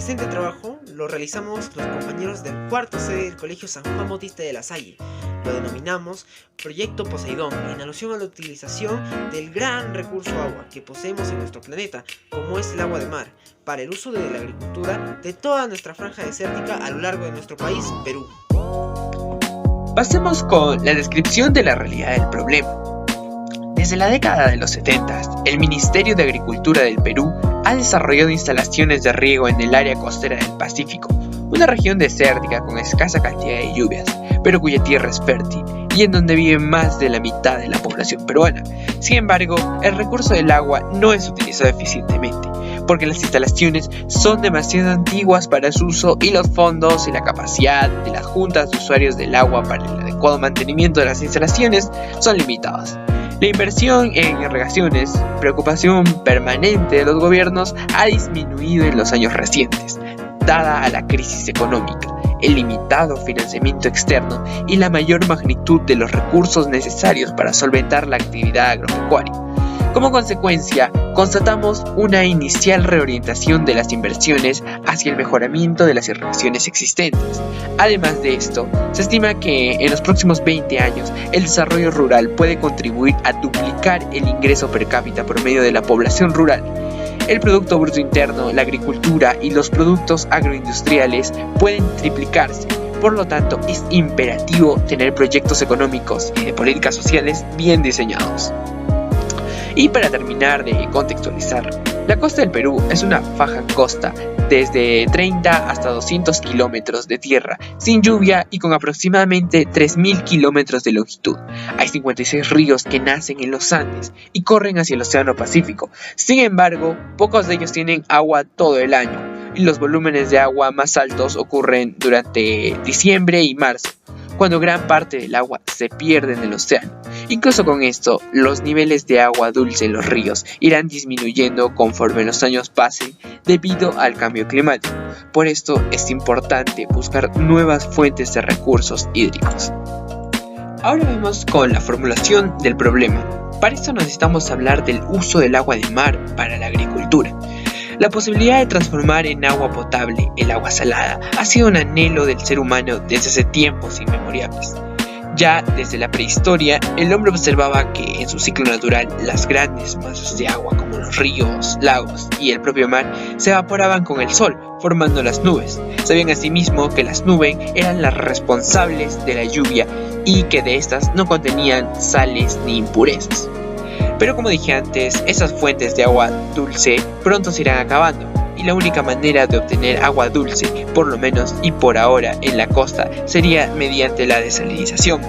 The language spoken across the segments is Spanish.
Presente trabajo lo realizamos los compañeros del cuarto C del Colegio San Juan Bautista de La Salle. Lo denominamos Proyecto Poseidón, en alusión a la utilización del gran recurso agua que poseemos en nuestro planeta, como es el agua de mar, para el uso de la agricultura de toda nuestra franja desértica a lo largo de nuestro país, Perú. Pasemos con la descripción de la realidad del problema. Desde la década de los 70, el Ministerio de Agricultura del Perú ha desarrollado instalaciones de riego en el área costera del Pacífico, una región desértica con escasa cantidad de lluvias, pero cuya tierra es fértil y en donde vive más de la mitad de la población peruana. Sin embargo, el recurso del agua no es utilizado eficientemente, porque las instalaciones son demasiado antiguas para su uso y los fondos y la capacidad de las juntas de usuarios del agua para el adecuado mantenimiento de las instalaciones son limitados. La inversión en irrigaciones, preocupación permanente de los gobiernos, ha disminuido en los años recientes, dada a la crisis económica, el limitado financiamiento externo y la mayor magnitud de los recursos necesarios para solventar la actividad agropecuaria. Como consecuencia, constatamos una inicial reorientación de las inversiones hacia el mejoramiento de las irrigaciones existentes. Además de esto, se estima que en los próximos 20 años el desarrollo rural puede contribuir a duplicar el ingreso per cápita promedio de la población rural. El Producto Bruto Interno, la agricultura y los productos agroindustriales pueden triplicarse. Por lo tanto, es imperativo tener proyectos económicos y de políticas sociales bien diseñados. Y para terminar de contextualizar, la costa del Perú es una faja angosta desde 30 hasta 200 kilómetros de tierra, sin lluvia y con aproximadamente 3.000 kilómetros de longitud. Hay 56 ríos que nacen en los Andes y corren hacia el Océano Pacífico. Sin embargo, pocos de ellos tienen agua todo el año, y los volúmenes de agua más altos ocurren durante diciembre y marzo, cuando gran parte del agua se pierde en el océano. Incluso con esto, los niveles de agua dulce en los ríos irán disminuyendo conforme los años pasen debido al cambio climático. Por esto es importante buscar nuevas fuentes de recursos hídricos. Ahora vamos con la formulación del problema. Para esto necesitamos hablar del uso del agua de mar para la agricultura. La posibilidad de transformar en agua potable el agua salada ha sido un anhelo del ser humano desde hace tiempos inmemoriales. Ya desde la prehistoria, el hombre observaba que en su ciclo natural las grandes masas de agua como los ríos, lagos y el propio mar se evaporaban con el sol, formando las nubes. Sabían asimismo que las nubes eran las responsables de la lluvia y que de estas no contenían sales ni impurezas. Pero como dije antes, esas fuentes de agua dulce pronto se irán acabando, y la única manera de obtener agua dulce, por lo menos y por ahora en la costa, sería mediante la desalinización.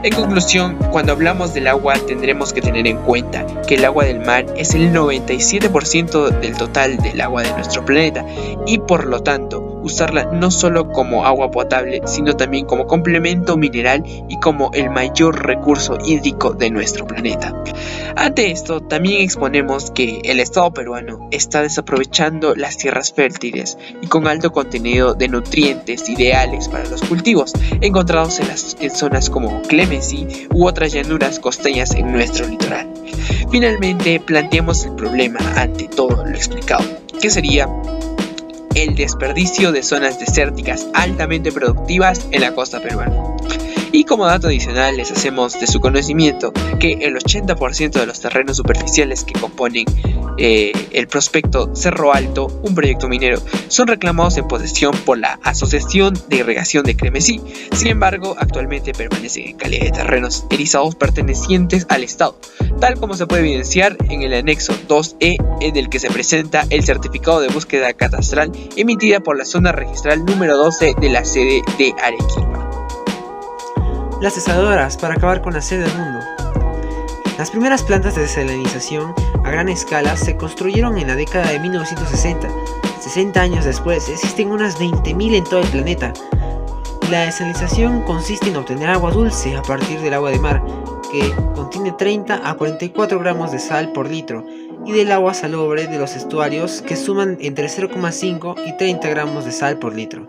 En conclusión, cuando hablamos del agua tendremos que tener en cuenta que el agua del mar es el 97% del total del agua de nuestro planeta y por lo tanto usarla no solo como agua potable sino también como complemento mineral y como el mayor recurso hídrico de nuestro planeta. Ante esto también exponemos que el Estado peruano está desaprovechando las tierras fértiles y con alto contenido de nutrientes ideales para los cultivos encontrados en zonas como Clemency u otras llanuras costeñas en nuestro litoral. Finalmente, planteamos el problema ante todo lo explicado, que sería el desperdicio de zonas desérticas altamente productivas en la costa peruana. Y como dato adicional les hacemos de su conocimiento que el 80% de los terrenos superficiales que componen el prospecto Cerro Alto, un proyecto minero, son reclamados en posesión por la Asociación de Irrigación de Clemency. Sin embargo, actualmente permanecen en calidad de terrenos erizados pertenecientes al Estado, tal como se puede evidenciar en el anexo 2E, en el que se presenta el certificado de búsqueda catastral emitida por la zona registral número 12 de la sede de Arequipa. Las desaladoras para acabar con la sed del mundo. Las primeras plantas de desalinización a gran escala se construyeron en la década de 1960. 60 años después existen unas 20.000 en todo el planeta. La desalinización consiste en obtener agua dulce a partir del agua de mar, que contiene 30 a 44 gramos de sal por litro, y del agua salobre de los estuarios, que suman entre 0,5 y 30 gramos de sal por litro,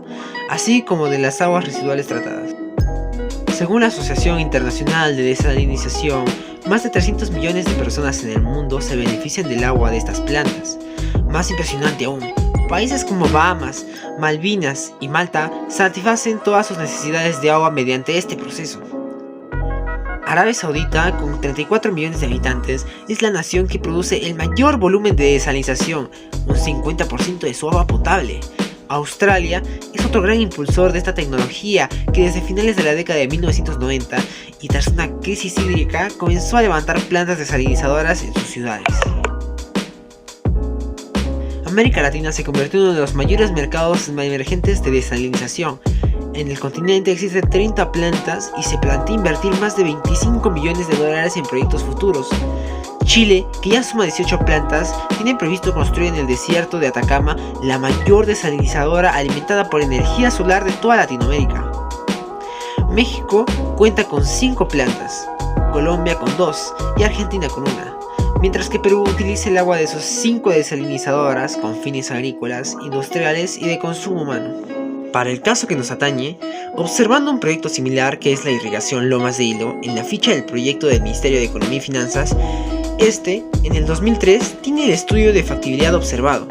así como de las aguas residuales tratadas. Según la Asociación Internacional de Desalinización, más de 300 millones de personas en el mundo se benefician del agua de estas plantas. Más impresionante aún, Países como Bahamas, Malvinas y Malta satisfacen todas sus necesidades de agua mediante este proceso. Arabia Saudita, con 34 millones de habitantes, es la nación que produce el mayor volumen de desalinización, un 50% de su agua potable. Australia es otro gran impulsor de esta tecnología que desde finales de la década de 1990 y tras una crisis hídrica comenzó a levantar plantas desalinizadoras en sus ciudades. América Latina se convirtió en uno de los mayores mercados emergentes de desalinización. En el continente existen 30 plantas y se plantea invertir más de 25 millones de dólares en proyectos futuros. Chile, que ya suma 18 plantas, tiene previsto construir en el desierto de Atacama la mayor desalinizadora alimentada por energía solar de toda Latinoamérica. México cuenta con 5 plantas, Colombia con 2 y Argentina con 1. Mientras que Perú utiliza el agua de sus 5 desalinizadoras con fines agrícolas, industriales y de consumo humano. Para el caso que nos atañe, observando un proyecto similar que es la irrigación Lomas de Hilo, en la ficha del proyecto del Ministerio de Economía y Finanzas, en el 2003, tiene el estudio de factibilidad observado.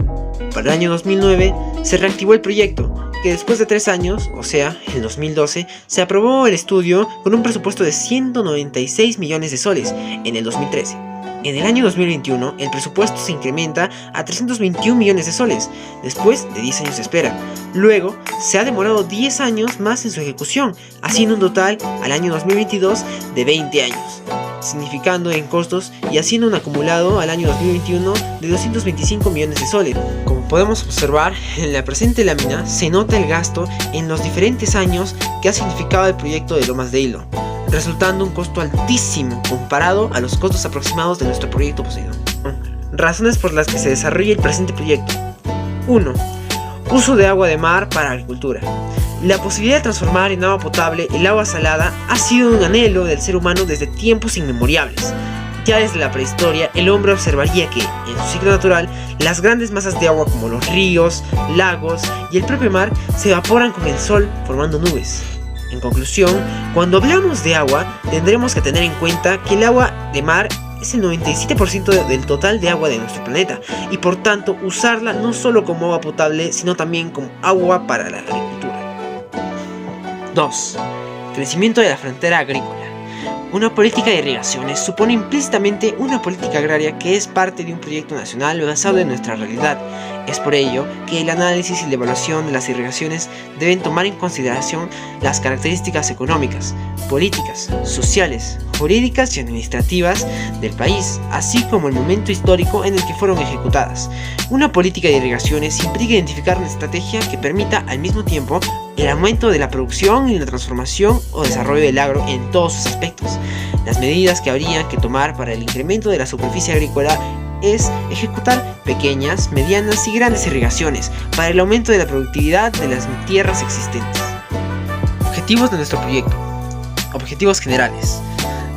Para el año 2009, se reactivó el proyecto, que después de 3 años, o sea, en 2012, se aprobó el estudio con un presupuesto de 196 millones de soles en el 2013. En el año 2021, el presupuesto se incrementa a 321 millones de soles, después de 10 años de espera. Luego, se ha demorado 10 años más en su ejecución, haciendo un total al año 2022 de 20 años, significando en costos y haciendo un acumulado al año 2021 de 225 millones de soles. Como podemos observar, en la presente lámina se nota el gasto en los diferentes años que ha significado el proyecto de Lomas de Hilo, resultando un costo altísimo comparado a los costos aproximados de nuestro proyecto Poseidón. Razones por las que se desarrolla el presente proyecto. 1. Uso de agua de mar para agricultura. La posibilidad de transformar en agua potable el agua salada ha sido un anhelo del ser humano desde tiempos inmemorables. Ya desde la prehistoria, el hombre observaría que, en su ciclo natural, las grandes masas de agua como los ríos, lagos y el propio mar se evaporan con el sol formando nubes. En conclusión, cuando hablamos de agua, tendremos que tener en cuenta que el agua de mar es el 97% del total de agua de nuestro planeta y por tanto usarla no solo como agua potable, sino también como agua para la agricultura. 2. Crecimiento de la frontera agrícola. Una política de irrigaciones supone implícitamente una política agraria que es parte de un proyecto nacional basado en nuestra realidad. Es por ello que el análisis y la evaluación de las irrigaciones deben tomar en consideración las características económicas, políticas, sociales, jurídicas y administrativas del país, así como el momento histórico en el que fueron ejecutadas. Una política de irrigaciones implica identificar una estrategia que permita al mismo tiempo el aumento de la producción y la transformación o desarrollo del agro en todos sus aspectos. Las medidas que habría que tomar para el incremento de la superficie agrícola es ejecutar pequeñas, medianas y grandes irrigaciones para el aumento de la productividad de las tierras existentes. Objetivos de nuestro proyecto. Objetivos generales.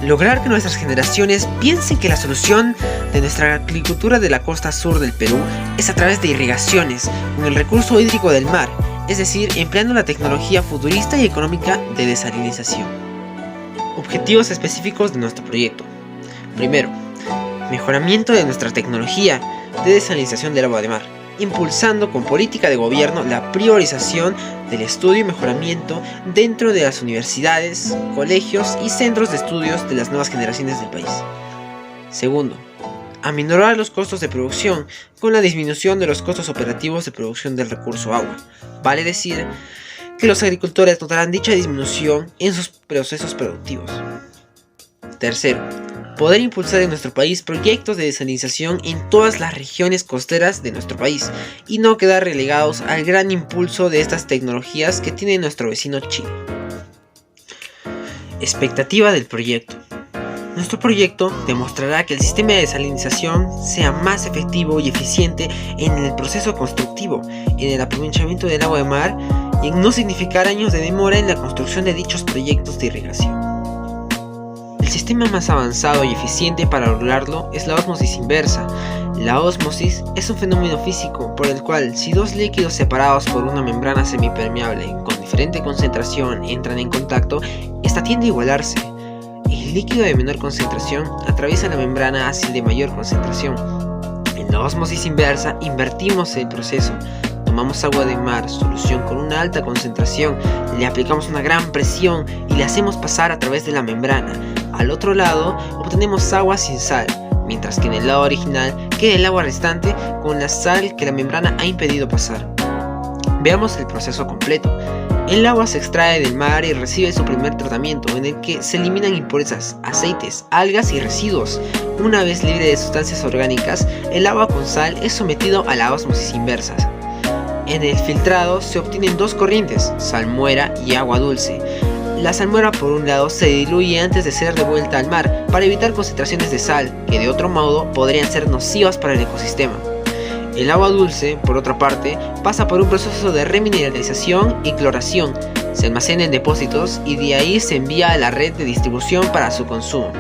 Lograr que nuestras generaciones piensen que la solución de nuestra agricultura de la costa sur del Perú es a través de irrigaciones con el recurso hídrico del mar, es decir, empleando la tecnología futurista y económica de desalinización. Objetivos específicos de nuestro proyecto. Primero, mejoramiento de nuestra tecnología de desalinización del agua de mar, impulsando con política de gobierno la priorización del estudio y mejoramiento dentro de las universidades, colegios y centros de estudios de las nuevas generaciones del país. Segundo, aminorar los costos de producción con la disminución de los costos operativos de producción del recurso agua. Vale decir que los agricultores notarán dicha disminución en sus procesos productivos. Tercero, poder impulsar en nuestro país proyectos de desalinización en todas las regiones costeras de nuestro país y no quedar relegados al gran impulso de estas tecnologías que tiene nuestro vecino Chile. Expectativa del proyecto. Nuestro proyecto demostrará que el sistema de desalinización sea más efectivo y eficiente en el proceso constructivo, en el aprovechamiento del agua de mar y en no significar años de demora en la construcción de dichos proyectos de irrigación. El sistema más avanzado y eficiente para lograrlo es la ósmosis inversa. La ósmosis es un fenómeno físico por el cual si dos líquidos separados por una membrana semipermeable con diferente concentración entran en contacto, esta tiende a igualarse. El líquido de menor concentración atraviesa la membrana hacia el de mayor concentración. En la ósmosis inversa invertimos el proceso. tomamos agua de mar, solución con una alta concentración, le aplicamos una gran presión y le hacemos pasar a través de la membrana. Al otro lado obtenemos agua sin sal, mientras que en el lado original queda el agua restante con la sal que la membrana ha impedido pasar. Veamos el proceso completo. El agua se extrae del mar y recibe su primer tratamiento, en el que se eliminan impurezas, aceites, algas y residuos. Una vez libre de sustancias orgánicas, el agua con sal es sometido a la ósmosis inversa. En el filtrado se obtienen dos corrientes, salmuera y agua dulce. La salmuera, por un lado, se diluye antes de ser devuelta al mar para evitar concentraciones de sal que de otro modo podrían ser nocivas para el ecosistema. El agua dulce, por otra parte, pasa por un proceso de remineralización y cloración, se almacena en depósitos y de ahí se envía a la red de distribución para su consumo.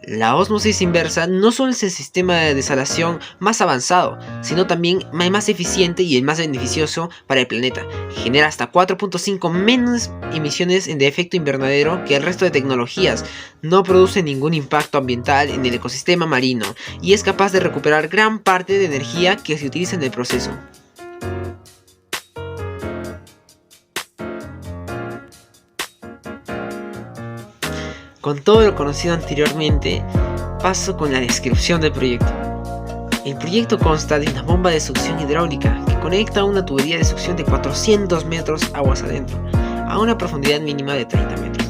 La ósmosis inversa no solo es el sistema de desalación más avanzado, sino también el más eficiente y el más beneficioso para el planeta. Genera hasta 4.5 menos emisiones de efecto invernadero que el resto de tecnologías, no produce ningún impacto ambiental en el ecosistema marino y es capaz de recuperar gran parte de energía que se utiliza en el proceso. Con todo lo conocido anteriormente, paso con la descripción del proyecto. El proyecto consta de una bomba de succión hidráulica que conecta una tubería de succión de 400 metros aguas adentro, a una profundidad mínima de 30 metros,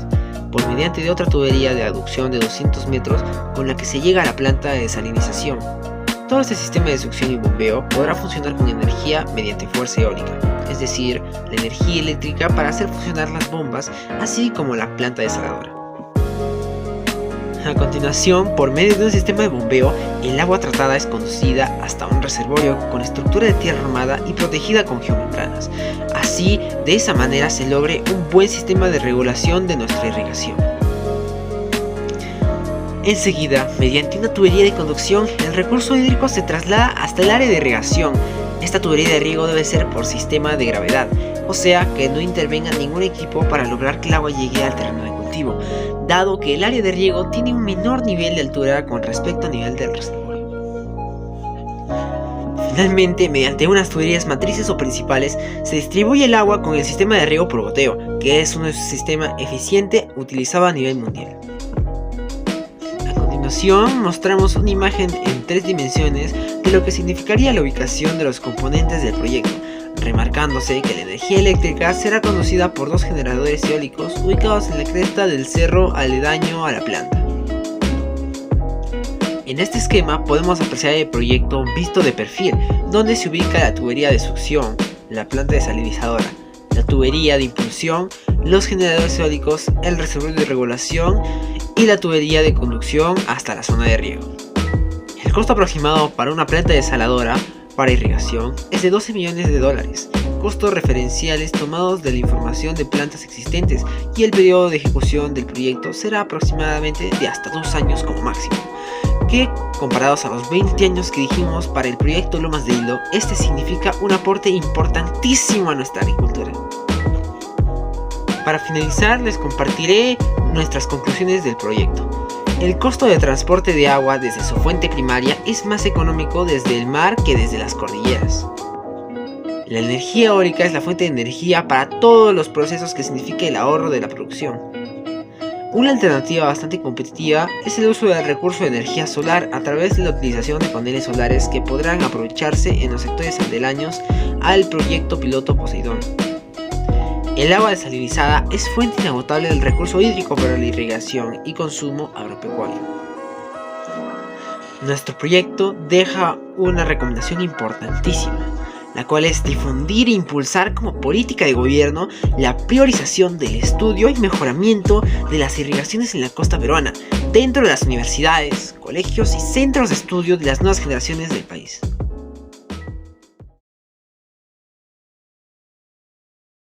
por mediante de otra tubería de aducción de 200 metros con la que se llega a la planta de desalinización. Todo este sistema de succión y bombeo podrá funcionar con energía mediante fuerza eólica, es decir, la energía eléctrica para hacer funcionar las bombas, así como la planta desaladora. A continuación, por medio de un sistema de bombeo, el agua tratada es conducida hasta un reservorio con estructura de tierra armada y protegida con geomembranas. Así, de esa manera se logre un buen sistema de regulación de nuestra irrigación. Enseguida, mediante una tubería de conducción, el recurso hídrico se traslada hasta el área de irrigación. Esta tubería de riego debe ser por sistema de gravedad, o sea que no intervenga ningún equipo para lograr que el agua llegue al terreno de cultivo, dado que el área de riego tiene un menor nivel de altura con respecto al nivel del reservorio. Finalmente, mediante unas tuberías matrices o principales, se distribuye el agua con el sistema de riego por goteo, que es un sistema eficiente utilizado a nivel mundial. A continuación, mostramos una imagen en 3 dimensiones de lo que significaría la ubicación de los componentes del proyecto, remarcándose que la energía eléctrica será conducida por 2 generadores eólicos ubicados en la cresta del cerro aledaño a la planta. En este esquema podemos apreciar el proyecto visto de perfil, donde se ubica la tubería de succión, la planta desalinizadora, la tubería de impulsión, los generadores eólicos, el reservorio de regulación y la tubería de conducción hasta la zona de riego. El costo aproximado para una planta desaladora para irrigación es de $12 millones, costos referenciales tomados de la información de plantas existentes, y el periodo de ejecución del proyecto será aproximadamente de hasta 2 años como máximo, que comparados a los 20 años que dijimos para el proyecto Lomas de Hilo, este significa un aporte importantísimo a nuestra agricultura. Para finalizar, les compartiré nuestras conclusiones del proyecto. El costo de transporte de agua desde su fuente primaria es más económico desde el mar que desde las cordilleras. La energía eólica es la fuente de energía para todos los procesos, que significa el ahorro de la producción. Una alternativa bastante competitiva es el uso del recurso de energía solar a través de la utilización de paneles solares que podrán aprovecharse en los sectores aledaños al proyecto piloto Poseidón. El agua desalinizada es fuente inagotable del recurso hídrico para la irrigación y consumo agropecuario. Nuestro proyecto deja una recomendación importantísima, la cual es difundir e impulsar como política de gobierno la priorización del estudio y mejoramiento de las irrigaciones en la costa peruana, dentro de las universidades, colegios y centros de estudio de las nuevas generaciones del país.